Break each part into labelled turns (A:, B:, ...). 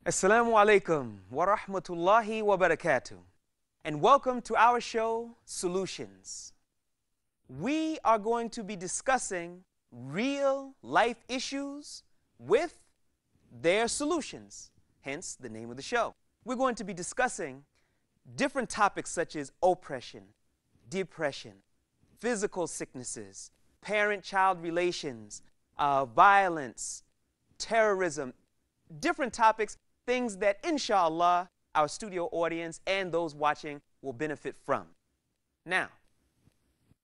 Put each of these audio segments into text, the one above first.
A: Assalamu alaikum wa rahmatullahi wa barakatuh, and welcome to our show, Solutions. We are going to be discussing real life issues with their solutions, hence the name of the show. We're going to be discussing different topics such as oppression, depression, physical sicknesses, parent-child relations, violence, terrorism, different topics, things that, inshallah, our studio audience and those watching will benefit from. Now,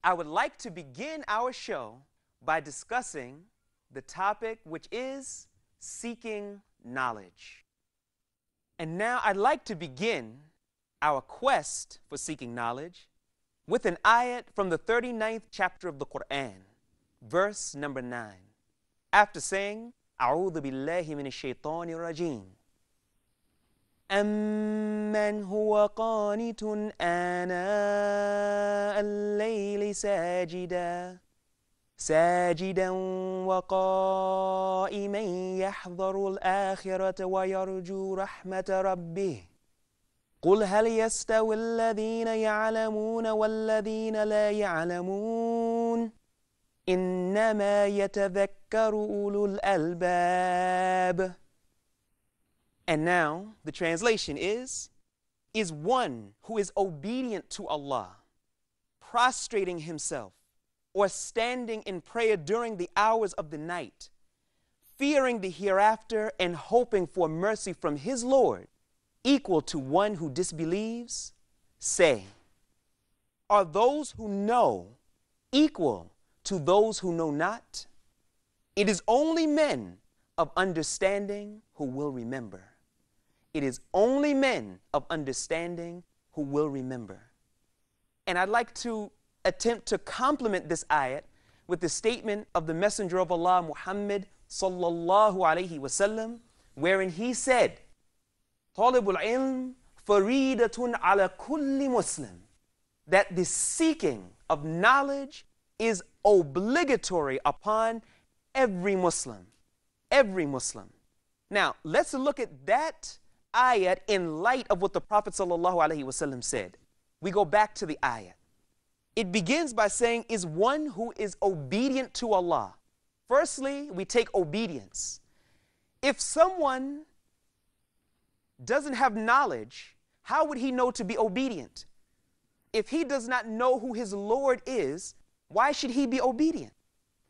A: I would like to begin our show by discussing the topic, which is seeking knowledge. And now I'd like to begin our quest for seeking knowledge with an ayat from the 39th chapter of the Quran, verse number 9. After saying, أعوذ بالله من الشيطان الرجيم أمن هو قانت آناء الليل ساجدا وقائما يحذر الآخرة ويرجو رحمة ربه قل هل يستوي الذين يعلمون والذين لا يعلمون إنما يتذكر أولو الألباب. And now the translation is one who is obedient to Allah, prostrating himself or standing in prayer during the hours of the night, fearing the hereafter and hoping for mercy from his Lord, equal to one who disbelieves? Say, are those who know equal to those who know not? It is only men of understanding who will remember. It is only men of understanding who will remember. And I'd like to attempt to complement this ayat with the statement of the Messenger of Allah, Muhammad sallallahu alayhi wasallam, wherein he said, Talibul ilm faridatun ala kulli Muslim, that the seeking of knowledge is obligatory upon every Muslim. Every Muslim. Now, let's look at that ayat in light of what the Prophet ﷺ said. We go back to the ayat. It begins by saying, is one who is obedient to Allah. Firstly, we take obedience. If someone doesn't have knowledge, how would he know to be obedient? If he does not know who his Lord is, why should he be obedient?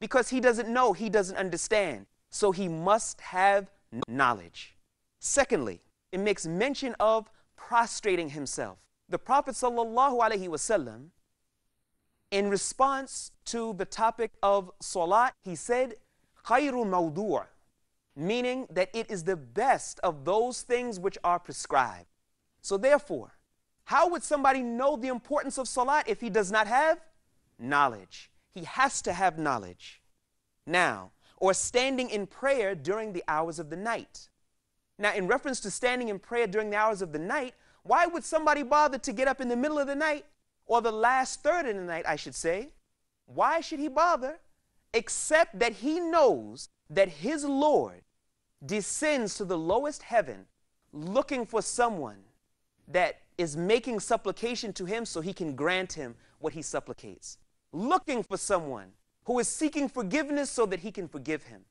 A: Because he doesn't know, he doesn't understand. So he must have knowledge. Secondly, it makes mention of prostrating himself. The Prophet ﷺ, in response to the topic of salat, he said, khayru mawdu', meaning that it is the best of those things which are prescribed. So therefore, how would somebody know the importance of salat if he does not have knowledge? He has to have knowledge. Now, or standing in prayer during the hours of the night. Now, in reference to standing in prayer during the hours of the night, why would somebody bother to get up in the middle of the night, or the last third of the night, I should say? Why should he bother? Except that he knows that his Lord descends to the lowest heaven looking for someone that is making supplication to him so he can grant him what he supplicates. Looking for someone who is seeking forgiveness so that he can forgive him.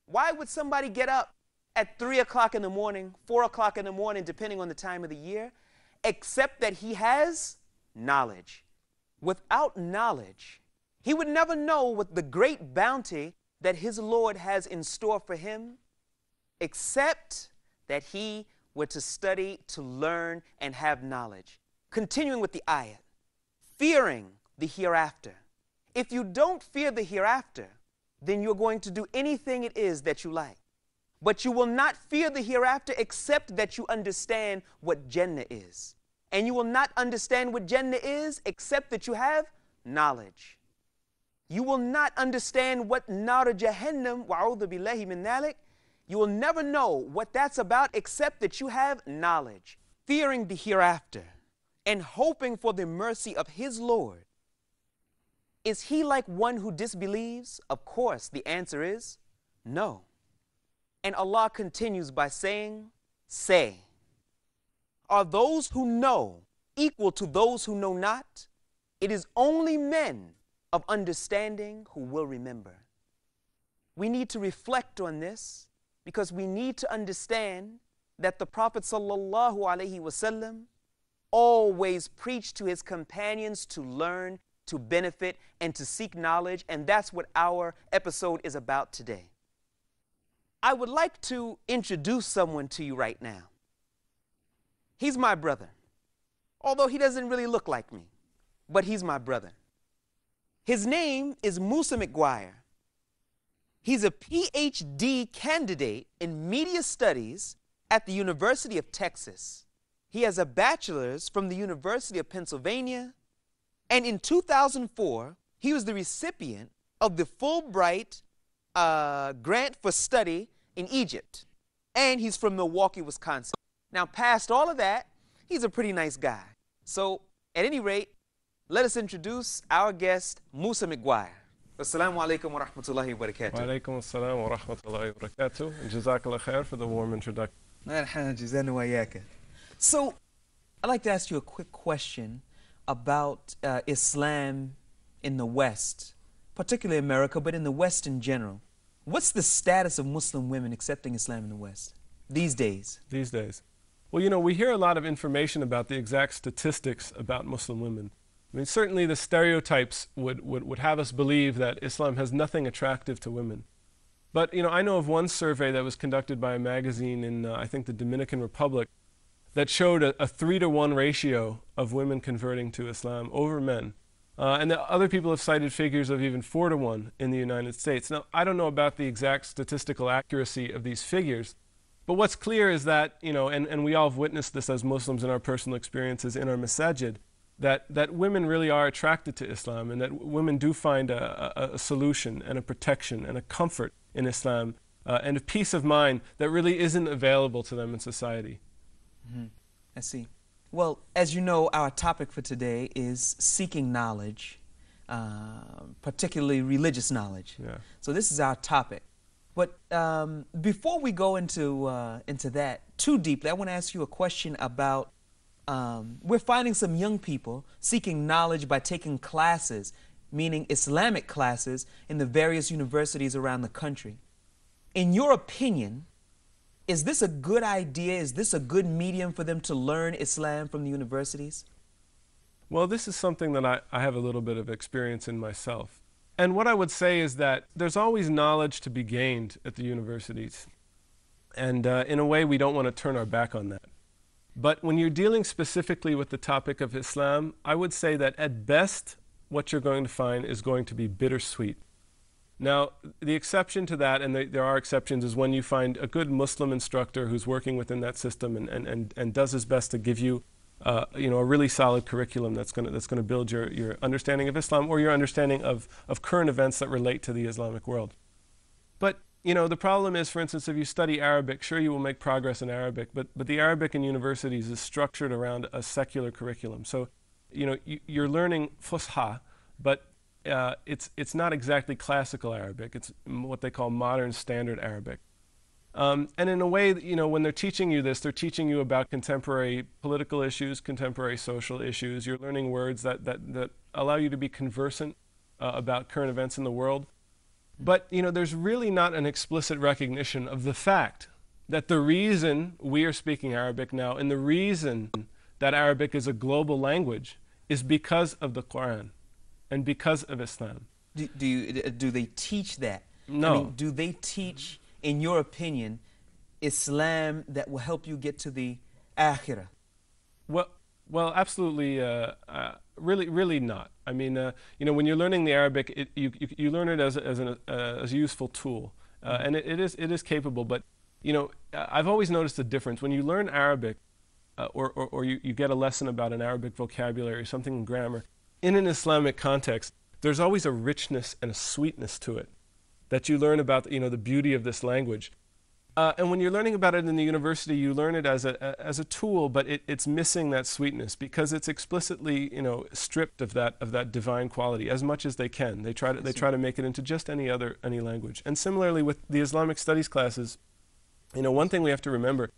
A: Why would somebody get up at 3 o'clock in the morning, 4 o'clock in the morning, depending on the time of the year, except that he has knowledge? Without knowledge, he would never know what the great bounty that his Lord has in store for him, except that he were to study, to learn, and have knowledge. Continuing with the ayat, fearing the hereafter. If you don't fear the hereafter, then you're going to do anything it is that you like. But you will not fear the hereafter except that you understand what Jannah is. And you will not understand what Jannah is except that you have knowledge. You will not understand what Nar Jahannam, wa'udhu billahi min dhalik, you will never know what that's about except that you have knowledge. Fearing the hereafter and hoping for the mercy of his Lord. Is he like one who disbelieves? Of course, the answer is no. And Allah continues by saying, Say, are those who know equal to those who know not? It is only men of understanding who will remember. We need to reflect on this because we need to understand that the Prophet sallallahu alaihi wasallam always preached to his companions to learn, to benefit, and to seek knowledge, and that's what our episode is about today. I would like to introduce someone to you right now. He's my brother, although he doesn't really look like me, but he's my brother. His name is Musa McGuire. He's a PhD candidate in media studies at the University of Texas. He has a bachelor's from the University of Pennsylvania, and in 2004, he was the recipient of the Fulbright grant for study in Egypt, and he's from Milwaukee, Wisconsin. Now, past all of that, he's a pretty nice guy. So, at any rate, let us introduce our guest, Musa McGuire. Assalamu alaikum wa rahmatullahi wa barakatuh.
B: Wa alaikum assalam wa rahmatullahi wa barakatuh. And jazakallah khair for the warm introduction.
A: So, I'd like to ask you a quick question about Islam in the West, particularly America, but in the West in general. What's the status of Muslim women accepting Islam in the West these days?
B: These days. Well, you know, we hear a lot of information about the exact statistics about Muslim women. I mean, certainly the stereotypes would have us believe that Islam has nothing attractive to women. But, you know, I know of one survey that was conducted by a magazine in, I think, the Dominican Republic that showed a 3-to-1 ratio of women converting to Islam over men. And other people have cited figures of even 4-to-1 in the United States. Now, I don't know about the exact statistical accuracy of these figures, but what's clear is that, you know, and we all have witnessed this as Muslims in our personal experiences in our masajid, that women really are attracted to Islam, and that women do find a solution and a protection and a comfort in Islam and a peace of mind that really isn't available to them in society.
A: Mm-hmm. I see. Well, as you know, our topic for today is seeking knowledge, particularly religious knowledge.
B: Yeah.
A: So this is our topic. But before we go into that too deeply, I want to ask you a question about, we're finding some young people seeking knowledge by taking classes, meaning Islamic classes, in the various universities around the country. In your opinion, is this a good idea? Is this a good medium for them to learn Islam from the universities?
B: Well, this is something that I have a little bit of experience in myself. And what I would say is that there's always knowledge to be gained at the universities. And in a way, we don't want to turn our back on that. But when you're dealing specifically with the topic of Islam, I would say that at best, what you're going to find is going to be bittersweet. Now, the exception to that, and there are exceptions, is when you find a good Muslim instructor who's working within that system and does his best to give you, you know, a really solid curriculum that's going to build your understanding of Islam or your understanding of current events that relate to the Islamic world. But, you know, the problem is, for instance, if you study Arabic, sure, you will make progress in Arabic, but the Arabic in universities is structured around a secular curriculum. So, you know, you're learning Fusha, but it's not exactly classical Arabic. It's what they call modern standard Arabic. And in a way, you know, when they're teaching you this, they're teaching you about contemporary political issues, contemporary social issues. You're learning words that allow you to be conversant about current events in the world. But, you know, there's really not an explicit recognition of the fact that the reason we are speaking Arabic now and the reason that Arabic is a global language is because of the Quran and because of Islam.
A: Do they teach that?
B: No.
A: I mean, do they teach, in your opinion, Islam that will help you get to the Akhirah?
B: Well, absolutely, really not. I mean, you know, when you're learning the Arabic, you learn it as a useful tool, and it is capable. But, you know, I've always noticed a difference when you learn Arabic, or you get a lesson about an Arabic vocabulary, something in grammar. In an Islamic context, there's always a richness and a sweetness to it that you learn about, you know, the beauty of this language. And when you're learning about it in the university, you learn it as a tool, but it's missing that sweetness because it's explicitly, you know, stripped of that divine quality as much as they can. They try to make it into just any language. And similarly with the Islamic studies classes, you know, one thing we have to remember,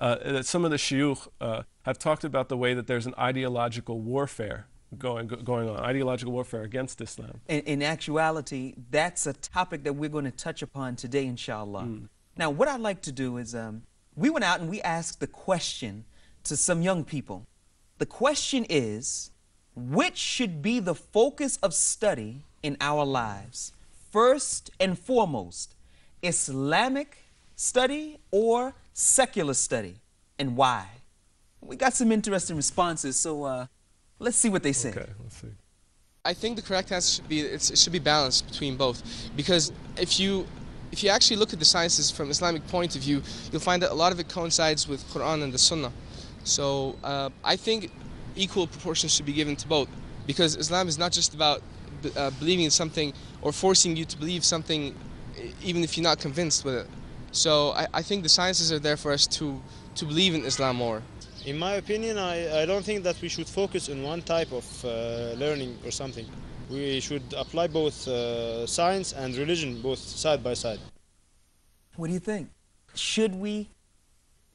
B: that some of the shuyukh have talked about the way that there's an ideological warfare going on, ideological warfare against Islam.
A: In actuality, that's a topic that we're going to touch upon today, inshallah. Now, what I'd like to do is, we went out and we asked the question to some young people. The question is, which should be the focus of study in our lives? First and foremost, Islamic study or secular study, and why? We got some interesting responses, so let's see what they say.
B: Okay, let's see.
C: I think the correct answer should be it should be balanced between both, because if you actually look at the sciences from Islamic point of view, you'll find that a lot of it coincides with Quran and the Sunnah. So I think equal proportions should be given to both, because Islam is not just about believing in something or forcing you to believe something even if you're not convinced with it. So I think the sciences are there for us to believe in Islam more.
D: In my opinion, I don't think that we should focus on one type of learning or something. We should apply both science and religion, both side by side.
A: What do you think? Should we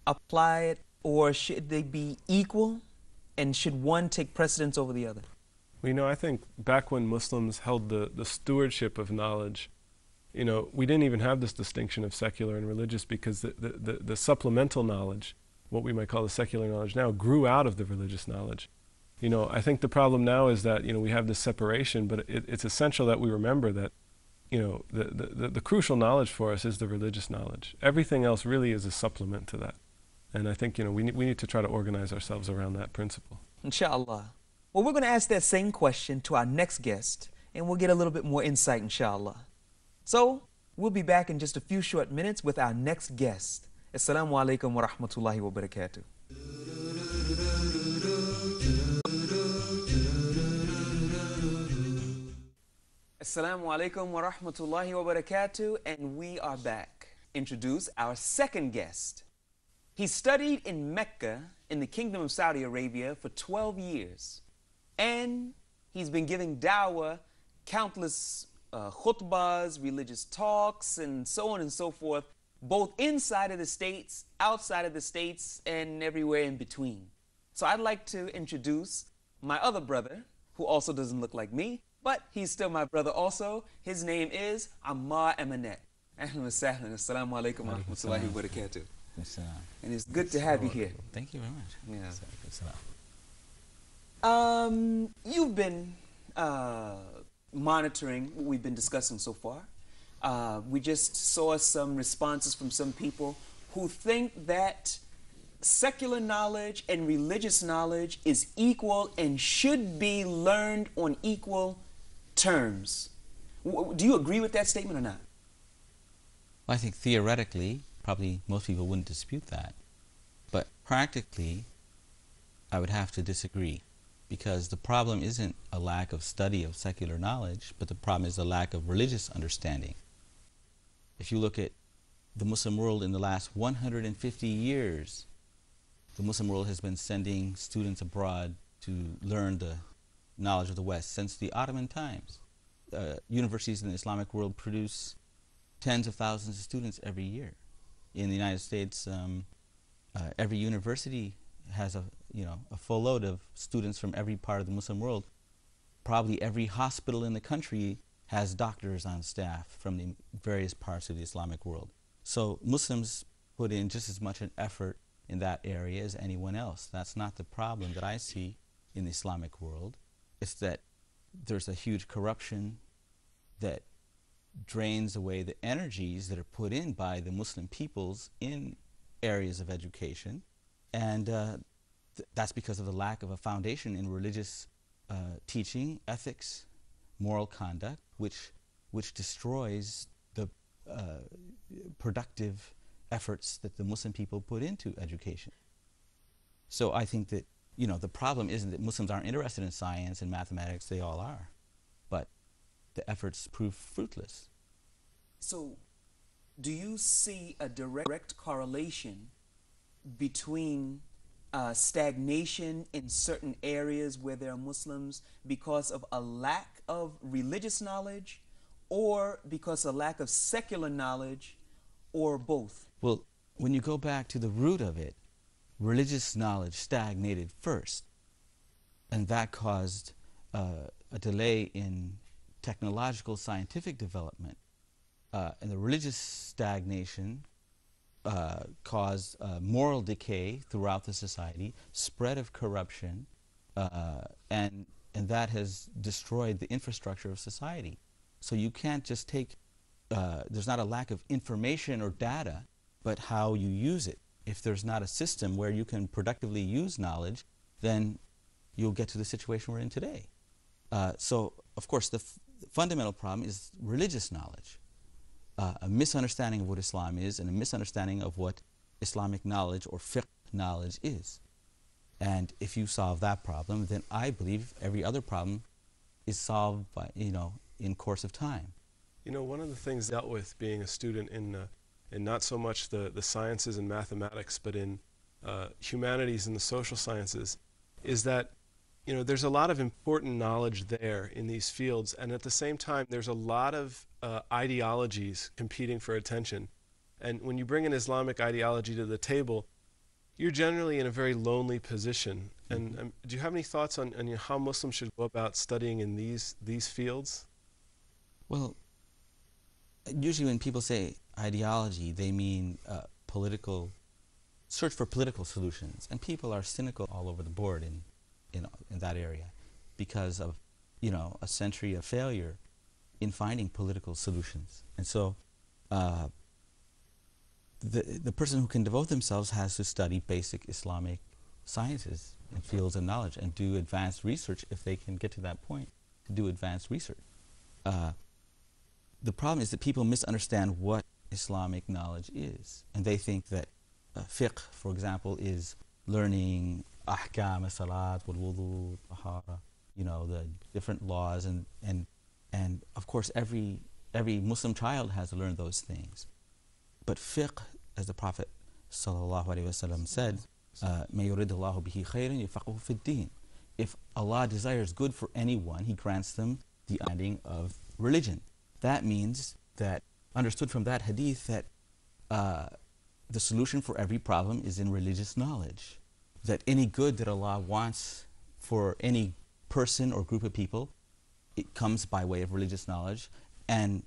A: apply it, or should they be equal? And should one take precedence over the other?
B: Well, you know, I think back when Muslims held the stewardship of knowledge, you know, we didn't even have this distinction of secular and religious, because the supplemental knowledge, what we might call the secular knowledge now, grew out of the religious knowledge. You know, I think the problem now is that, you know, we have this separation, but it's essential that we remember that, you know, the crucial knowledge for us is the religious knowledge. Everything else really is a supplement to that. And I think, you know, we need to try to organize ourselves around that principle.
A: Inshallah. Well, we're going to ask that same question to our next guest, and we'll get a little bit more insight, inshallah. So, we'll be back in just a few short minutes with our next guest. Assalamu alaikum wa rahmatullahi wa barakatuh. Assalamu alaikum wa rahmatullahi wa barakatuh, and we are back. Introduce our second guest. He studied in Mecca in the Kingdom of Saudi Arabia for 12 years. And he's been giving dawah, countless khutbahs, religious talks, and so on and so forth, both inside of the States, outside of the States, and everywhere in between. So I'd like to introduce my other brother, who also doesn't look like me, but he's still my brother also. His name is Ammar Emanet. Ahlan wa sahlan. Assalamu alaikum wa rahmatullahi wa barakatuh. And it's good to have you here.
E: Thank you very much.
A: Yeah. You've been monitoring what we've been discussing so far. We just saw some responses from some people who think that secular knowledge and religious knowledge is equal and should be learned on equal terms. Do you agree with that statement or not?
E: Well, I think theoretically, probably most people wouldn't dispute that. But practically, I would have to disagree, because the problem isn't a lack of study of secular knowledge, but the problem is a lack of religious understanding. If you look at the Muslim world in the last 150 years, the Muslim world has been sending students abroad to learn the knowledge of the West since the Ottoman times. Universities in the Islamic world produce tens of thousands of students every year. In the United States, every university has a full load of students from every part of the Muslim world. Probably every hospital in the country has doctors on staff from the various parts of the Islamic world. So Muslims put in just as much an effort in that area as anyone else. That's not the problem that I see in the Islamic world. It's that there's a huge corruption that drains away the energies that are put in by the Muslim peoples in areas of education, and that's because of the lack of a foundation in religious teaching, ethics, moral conduct, which destroys the productive efforts that the Muslim people put into education. So I think that, you know, the problem isn't that Muslims aren't interested in science and mathematics, they all are, but the efforts prove fruitless.
A: So, do you see a direct correlation between stagnation in certain areas where there are Muslims because of a lack of religious knowledge, or because of a lack of secular knowledge, or both?
E: Well, when you go back to the root of it, religious knowledge stagnated first, and that caused a delay in technological scientific development. And the religious stagnation caused moral decay throughout the society, spread of corruption, and that has destroyed the infrastructure of society. So you can't just take, there's not a lack of information or data, but how you use it. If there's not a system where you can productively use knowledge, then you'll get to the situation we're in today. So, of course, the fundamental problem is religious knowledge. A misunderstanding of what Islam is and a misunderstanding of what Islamic knowledge or fiqh knowledge is. And if you solve that problem, then I believe every other problem is solved by, in course of time.
B: One of the things dealt with being a student in not so much the sciences and mathematics, but in humanities and the social sciences, is that there's a lot of important knowledge there in these fields, and at the same time there's a lot of ideologies competing for attention. And when you bring an Islamic ideology to the table, you're generally in a very lonely position. And do you have any thoughts on how Muslims should go about studying in these fields?
E: Well, usually when people say ideology, they mean search for political solutions. And people are cynical all over the board in that area because of, a century of failure in finding political solutions. And so the person who can devote themselves has to study basic Islamic sciences and fields of knowledge and do advanced research if they can get to that point, to do advanced research. The problem is that people misunderstand what Islamic knowledge is. And they think that fiqh, for example, is learning ahkam, salat, wal wudu, tahara, the different laws. And of course, every Muslim child has to learn those things. But fiqh, as the Prophet ﷺ said, مَن يُرِدِ اللَّهُ بِهِ خَيْرًا يُفَقِّهُ فِي الدِّينِ. If Allah desires good for anyone, He grants them the understanding of religion. That means that, understood from that hadith, that the solution for every problem is in religious knowledge. That any good that Allah wants for any person or group of people, it comes by way of religious knowledge. And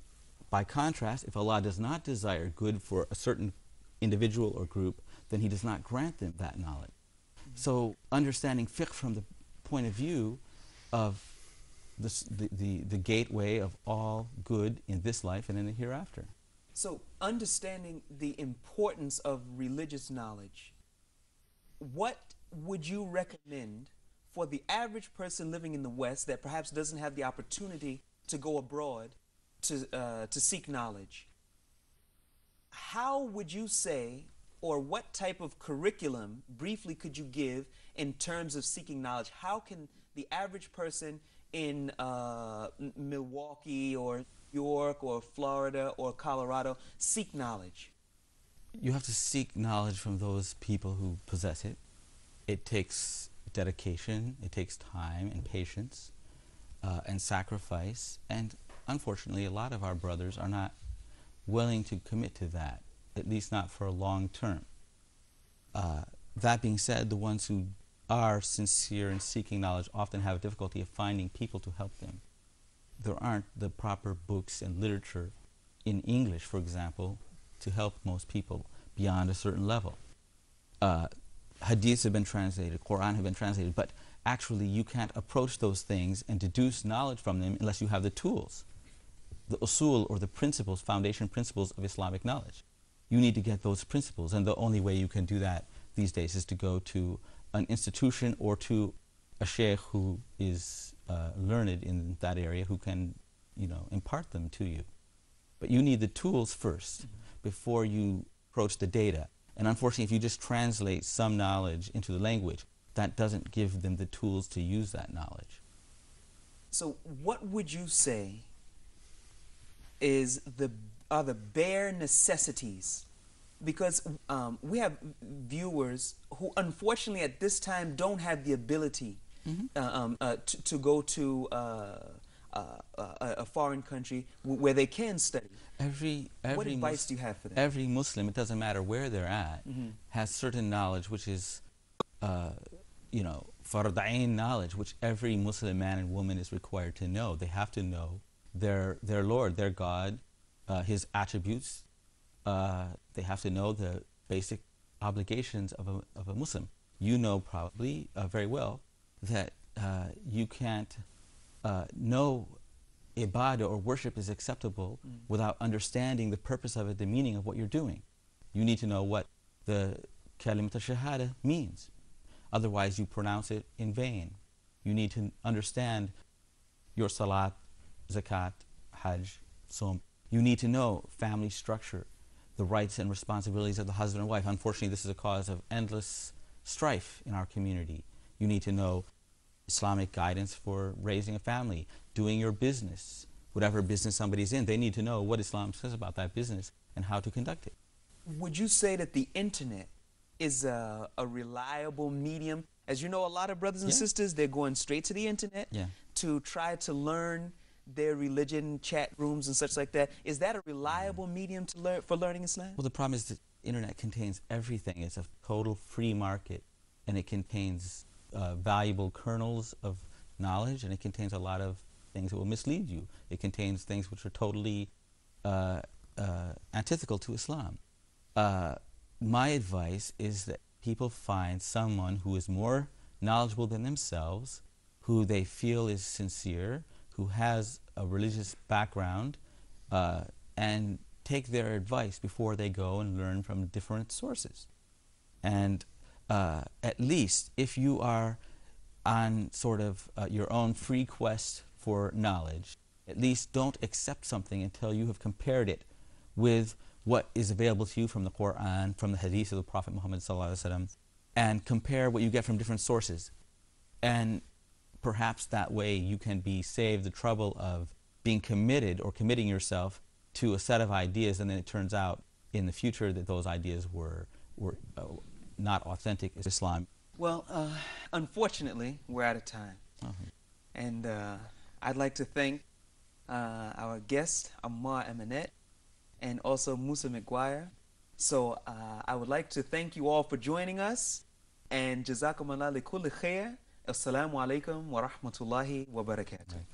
E: by contrast, if Allah does not desire good for a certain individual or group, then He does not grant them that knowledge. So understanding fiqh from the point of view of the gateway of all good in this life and in the hereafter.
A: So understanding the importance of religious knowledge, what would you recommend for the average person living in the West that perhaps doesn't have the opportunity to go abroad to seek knowledge? How would you say, or what type of curriculum, briefly, could you give in terms of seeking knowledge? How can the average person in Milwaukee or New York or Florida or Colorado seek knowledge?
E: You have to seek knowledge from those people who possess it. It takes dedication, it takes time and patience and sacrifice, and unfortunately a lot of our brothers are not willing to commit to that, at least not for a long term. That being said, the ones who are sincere in seeking knowledge often have difficulty of finding people to help them. There aren't the proper books and literature in English, for example, to help most people beyond a certain level. Hadiths have been translated, Quran have been translated, but actually you can't approach those things and deduce knowledge from them unless you have the tools, the usul, or the principles, foundation principles of Islamic knowledge. You need to get those principles, and the only way you can do that these days is to go to an institution or to a sheikh who is learned in that area, who can, impart them to you. But you need the tools first before you approach the data. And unfortunately, if you just translate some knowledge into the language, that doesn't give them the tools to use that knowledge.
A: So what would you say are the bare necessities? Because we have viewers who unfortunately at this time don't have the ability to go to a foreign country where they can study. What advice do you have for them?
E: Every Muslim, it doesn't matter where they're at, has certain knowledge which is fard ain knowledge, which every Muslim man and woman is required to know. They have to know their Lord, their God, His attributes. They have to know the basic obligations of a Muslim. You know probably very well that you can't know ibadah or worship is acceptable without understanding the purpose of it, the meaning of what you're doing. You need to know what the kalimat al-shahada means. Otherwise, you pronounce it in vain. You need to understand your salat, zakat, hajj, som. You need to know family structure, the rights and responsibilities of the husband and wife. Unfortunately, this is a cause of endless strife in our community. You need to know Islamic guidance for raising a family, doing your business, whatever business somebody's in. They need to know what Islam says about that business and how to conduct it.
A: Would you say that the internet is a reliable medium? As you know, a lot of brothers and sisters, they're going straight to the internet to try to learn their religion, chat rooms and such like that. Is that a reliable medium to learn for learning Islam?
E: Well, the problem is the internet contains everything. It's a total free market, and it contains valuable kernels of knowledge, and it contains a lot of things that will mislead you. It contains things which are totally antithetical to Islam. My advice is that people find someone who is more knowledgeable than themselves, who they feel is sincere, who has a religious background, and take their advice before they go and learn from different sources. And at least if you are on sort of your own free quest for knowledge, at least don't accept something until you have compared it with what is available to you from the Quran, from the Hadith of the Prophet Muhammad ﷺ, and compare what you get from different sources. And perhaps that way you can be saved the trouble of being committed or committing yourself to a set of ideas, and then it turns out in the future that those ideas were not authentic as Islam.
A: Well, unfortunately, we're out of time. And I'd like to thank our guest, Ammar Emanet, and also Musa McGuire. So I would like to thank you all for joining us, and Jazakumullah li kulli khair. Assalamu alaikum wa rahmatullahi wa barakatuh.